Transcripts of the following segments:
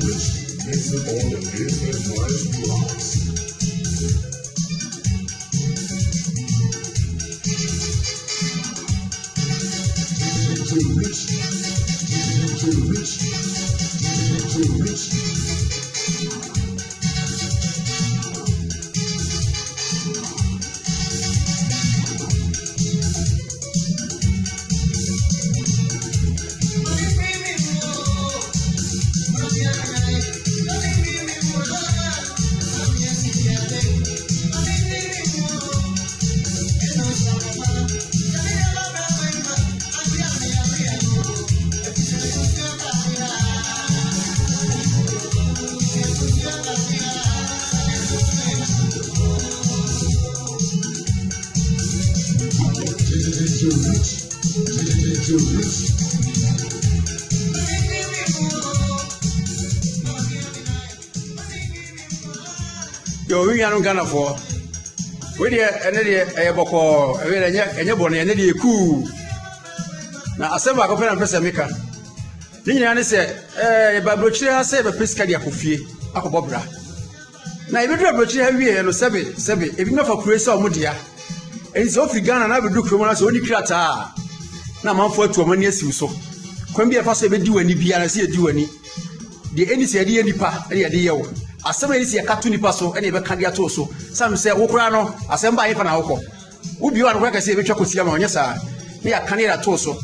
Mix it all and business-wise drops. Yo, we are not gonna for. We are a boko, and your bonnet, and a cool. Now, I said, I open a Pesamica. Then said, Babrochia said a Piscadia Coffee, Acobobra. Now, if you drop Brochia here, no Sebi, if you know for Chris or Mudia, and it's off Ghana and I will do criminals only crata. Now, I'm for 2 years you so. Can be a possible do any piano, do any. The any said any pa, any idea. As somebody is a cartoon passo, and ever can get also. Some say, Okrano, assemble if an alcohol. Would you want to say, which I could see among yes, sir? They are Canada Toso.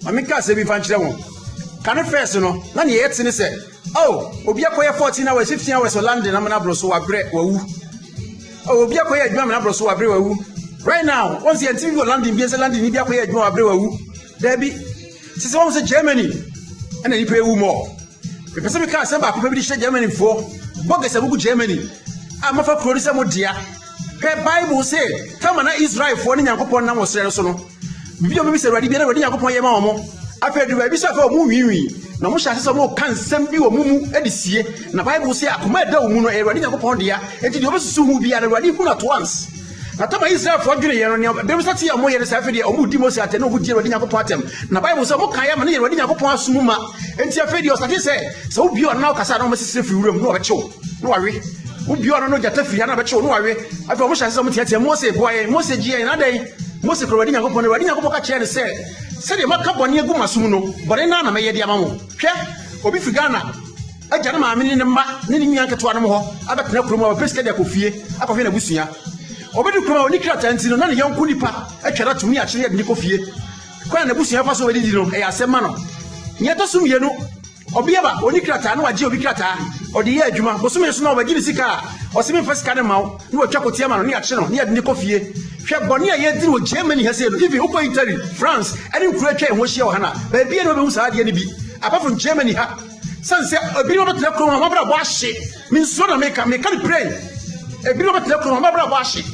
Mamika said, if I'm Chilamo. Can I first know? None yet, and said, oh, Obiakoya 14 hours, 15 hours for London, I'm an abro so I break. Oh, Obiakoya, German abro so I break. Right now, once the antique London, Bias London, Obiakoya, no abro. Debbie, she's almost Germany, and then you pay more. The Pacific Car, some probably share Germany for. Bogus about Germany. I'm a producer, my dear. Her Bible say, "Come on, Israel for any upon number Serasono." We don't miss a ready upon your mamma. I've heard the baby for movie. No more chances of more can send you a mumu at this year. And the Bible say, I command the woman a ready upon the air, and you soon will be at a ready at once. Now, tell my Israel for Junior, there was not a more than Saturday or Mudimos at no good ready upon them. The Bible says, "Okay, I'm ready upon Suma." And Tiafedios, like I say, so you are now Casano Mississippi room, no show. No worry. You are not Jatafi, another show, no worry. I promise I somebody had a Mose boy, Mose G and a day. Mose Corradina upon the Radina Boca and said, "Said you might come on near Gumasuno, but in Anna Maya Diamamo. Obi Figana. A gentleman in the mat, needing Yanka to Anamo, about no promo of Pesca de Coffee, up of Busia. Obi to come on Nicrat and Sino, none of young Kunipa, a chat to me actually at Nicofie. Quite a Busia pass already, a semano. Yet assume you know. Obiaba, Onicrata, no Gio Vicrata, or the year Juma, was soon as no Guinea or Simon First Canamau, no Chacotiama, near Channel, near Nicofie. Bonia yet do Germany has said, if you open Italy, France, and in Croatia and Washio Hana, there be no who's had any be. Apart from Germany, Sun said, a bit of a telephone, Mabra wash it, means sort of make a mechanic pray. A bit of a telephone, Mabra wash it.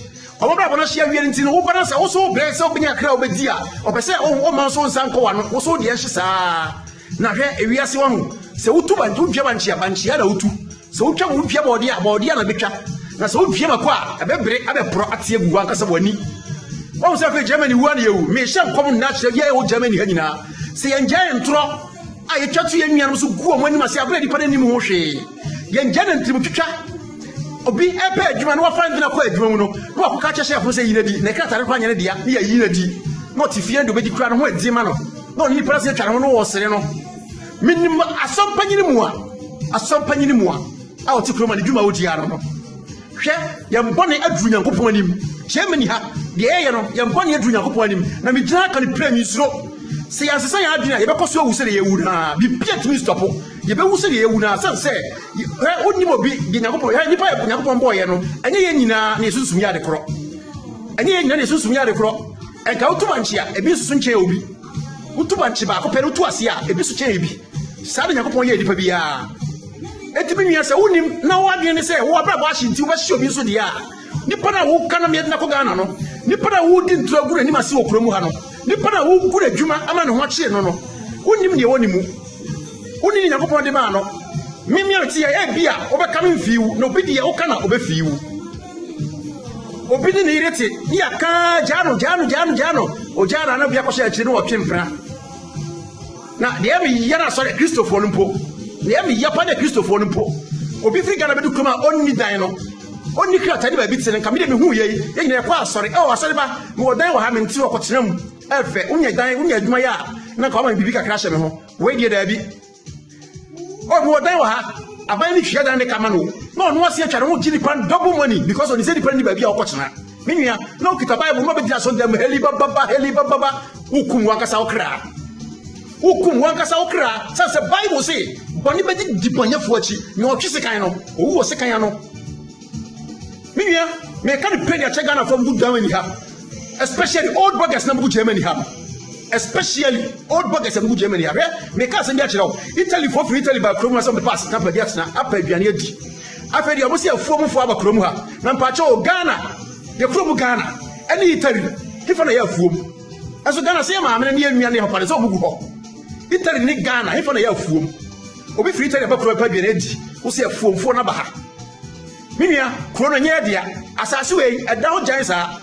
Or Mabra share in Operas also bless open a crowd with dear, or per se, oh, Manson Sanko, was so dear, she saw. Now, here we are so two and 2 Javanchia, Banchia, so Champia body, and a picture. Now, so Jimaqua, a bebre, a proactive Wankasawani. Once after Germany, 1 year, may some common natural year old Germany, Henna. Say, and giant drop. I chat to young so go when you must have ready for any more shade. Young giant to Obi a bed, you will find a quite Bruno. What catch a chef who say, Necata, near Unity. Not if you end with the crown with Zimano. No, he present Carano or Sereno. Minimum, a some penny more. I'll take from a Juma Udiano. Share young bonnet at Junior upon him. Germany, the air, young bonnet at Junior upon him. Now, me drunk on the premier slope. Say, as I say, I was so say, you would be picked to stop. You better say, you would not say, where would you be? Yapon boy, and Yana Nesus Miade crop. And Yana Nesus Miade crop. And go to Manchia, a business in Cheobi. Utubanchiba, Peru to Asia, a business Chebi. Sadding upon ye, Pabia. Etimias, unim, no one can say, what about Washington, what should be so dear. Nippana who can make Nakogano, Nippana who didn't draw good and Maso Promuano, Nippana who could a Juma, a man who watched no. Unim the Onimu. Unim upon the mano. Mimiatia, a beer, overcoming few, no pity, Okana, over few. Opinion irritated, Yaka, Jano, or Jana, no Biaco, or Chimpra. Now, the Yara saw Christopher Lumpo. ne me yapa na Christopher no po obi firi Ghana bedu kuma onni dan no onni krata ni ba bi tene nka me de me hu ye nyina kwa asori asori ba me odan wa ha me nti okotena mu efe unya dan unya adwuma ya na ka ma bibi kakra hye me ho we die da bi me odan wa ha aban ni hwia dan ne kama no no no ase atwa no gini pan double money because on say the pan ni ba bi a okotena me nua no kita Bible no be dia so dem heli baba hukum wankasa okra say Bible say boni be di bonyafo achi na otwe sekan no owu sekan no me nua me ka the penny ache Ghana from good down in here especially old buggers na go Germany have especially old buggers na go Germany have me ka say dia kire Italy for Italy ba krom na some the past na pa dia na apa aduane adi afa dia mo se afuo mo fo aba krom ha na mpa che Ghana ye krom Ghana any Italy hifa na ye afuo aso Ghana say ma amene ne anuane ha pare so obugu ho Italy ni Ghana hifa na ye afuo obi free Italy ba krom pa aduane adi wo se afuo mfo na ba ha minia krono nye dia asase we eda ho jan sa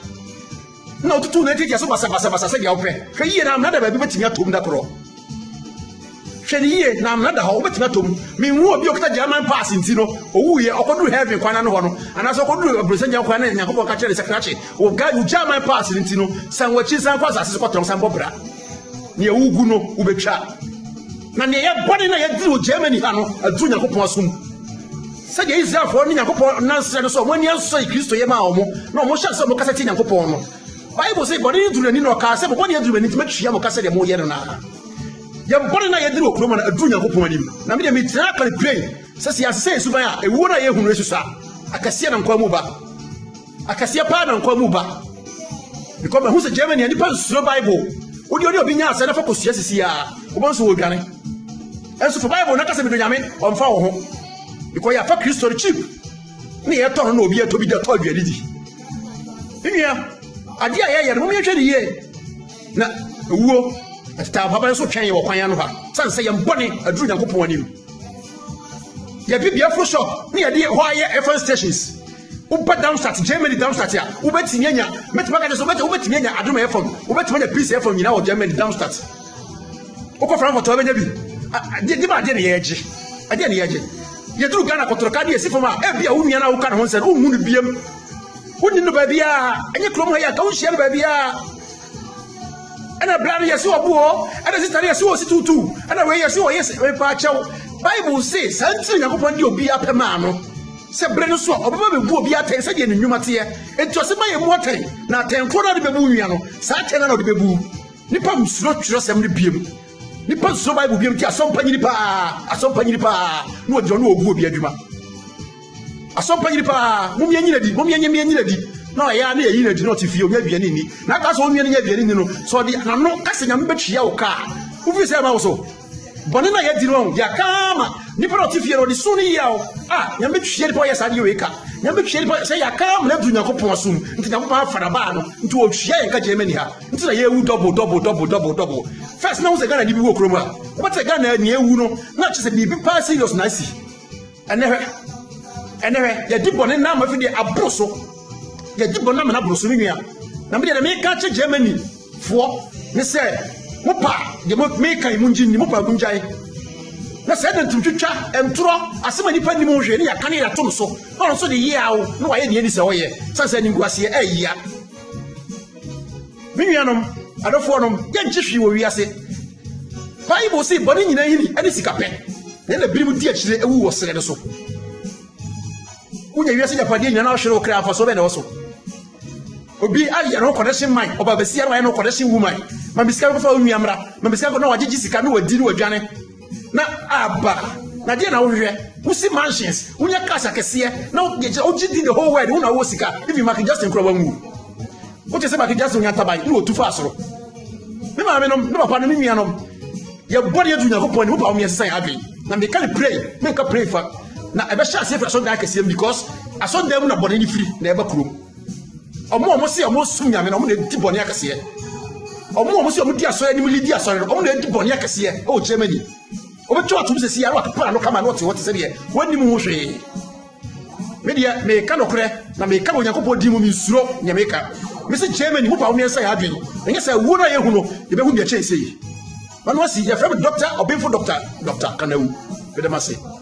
na otutu na eti dia so basa se dia opɛ hwɛ yie na amna ba bi betimi atom da kro hwɛ ni yie na amna da ho betimi atom mi hu obi okita German pass nti no owu ye okoduru heaven kwana no ho no anaso okoduru abrosenja kwana na Yakobɔ ka kyerɛ secretary o ga German pass nti no san wachi san kwa asase ko tɔn san bɔbra ne ewu gu no ubetwa na ne ye body na ye duru Germany ha no adu Yakobɔ asum say Israel for Yakobɔ nanse no so mo ni anso Kristo ye ma omo na omo hye so mo kasa ti Yakobɔ no Bible say body duru ni no ka say body duru ni ti matwia mo kasa de mo ye no na ye body na ye duru okuro na adu Yakobɔ anim na me de me tira kan pray say suban a ewu na ye hunu esusa akase na nkwa mu ba akase pa na nkwa mu ba because who say Germany ani pa suro Bible odi obi nya ase na fa kosua sisi a obo so odwane enso for Bible na kasa me do nyame omfa wo ho because ya fa Kristo cheap ni ye ton na obi e to bi de to aduane di nua ade a ye mo yehwe ni ye na ewuo ata papa so twen ye wo kwan no ha san se ye mbone aduru Yakobɔ anim ye bibia fro shop ni ye de ho aye FM stations uba downstart Germany downstart ya ubetimi anya metima ka de so ubetimi anya adom FM ubetimi anya peace FM nyina wo Germany downstart uko Frankfurt obenya bi de ba de ne ye gye ade ne ye gye ye duru Ghana kotoroka de esi fama e bia wo nua na wo ka ne ho nse wo hu ne biem woni no ba bia enye krom ha ya ka wo hia no ba bia ana brother yesi obo ana sister yesi o situtu ana we yesi o yesi we pa chew Bible say santi Yakobɔ ndi obi apema no se bre no so obaba bebu obi aten se de ne nnwuma te enti ose ma ye mu aten na aten kro na de bebu nwia no sa aten na de bebu nipa msuro twiro sem ne biem nipa so Bible biem ti asompa nyini pa no odi no ogu obi adwuma asompa nyini pa mum ye nyina di na ya na ye nyina di no ti fie onya aduane ni na ka so onya nya aduane ni no so di na no ka se nyame betwia wo ka wo fi se ma wo so bone na ye di no ya kama nipa no ti fie no di so ni ya o nyame betwia di pa ye sa di we ka nyame betwia di pa se ya kama na du Yakobɔ asum nti Yakobɔ afara ba no nti wo twia ye ka Germany ha nti na ye wu double first na wo se Ghana di bi wo krom ha wo te Ghana ni ewu no na che se bi pa serious na si enehwe ye di bone na ma fi di abroso ye di bone na ma abroso mi nua na me de me ka che Germany fo ne se mo pa de mo me kan mu nji ni mo pa gunjai na se de tumtwitwa entro asema nipa ni mo hwe ne ya kan ya to so no so de ye awo no wa ye ne ni se wo ye sansa ni nguase ya mi nuanom adofo nom ye nchihwi wo wiase Bible say bone nyina yini ene sikape ne na birimu di akire ewu wo sere so unya wiase japade nyina na hwere wo kra afa so be na wo so obi aye no connection man oba besi ara no connection woman ma bisika ko fa onwiamra ma bisika ko na wagegi sika na wadi ni wadwane na aba na dia na wo hwehwe usi mansions unya kasa kese na ogidi the whole world una wo sika if you mark just in crowd wangu o te se mark just unya tabai ni otu fa asoro me ma me no me papa no me nua no ye body edu Yakobɔ ni mo pa o me sesan adwen na me can pray me ka pray fa na ebe sha se fa so da kese because aso dem na body ni free na ebe krom omo se omo sum nyame na omo na di body akese omo se omo di aso ani mi di aso omo na di body akese o Germany obetu atum se sia what plan no kama no what se de wani mu hwe me dia me ka no kre na me ka Yakobɔ di mu mi suro nyame ka me se Germany mu pa wo nsa ya adwen enye se wo na ye hu no ye be hu de che sei man wasi ye from doctor obinfo doctor kanawu medem ase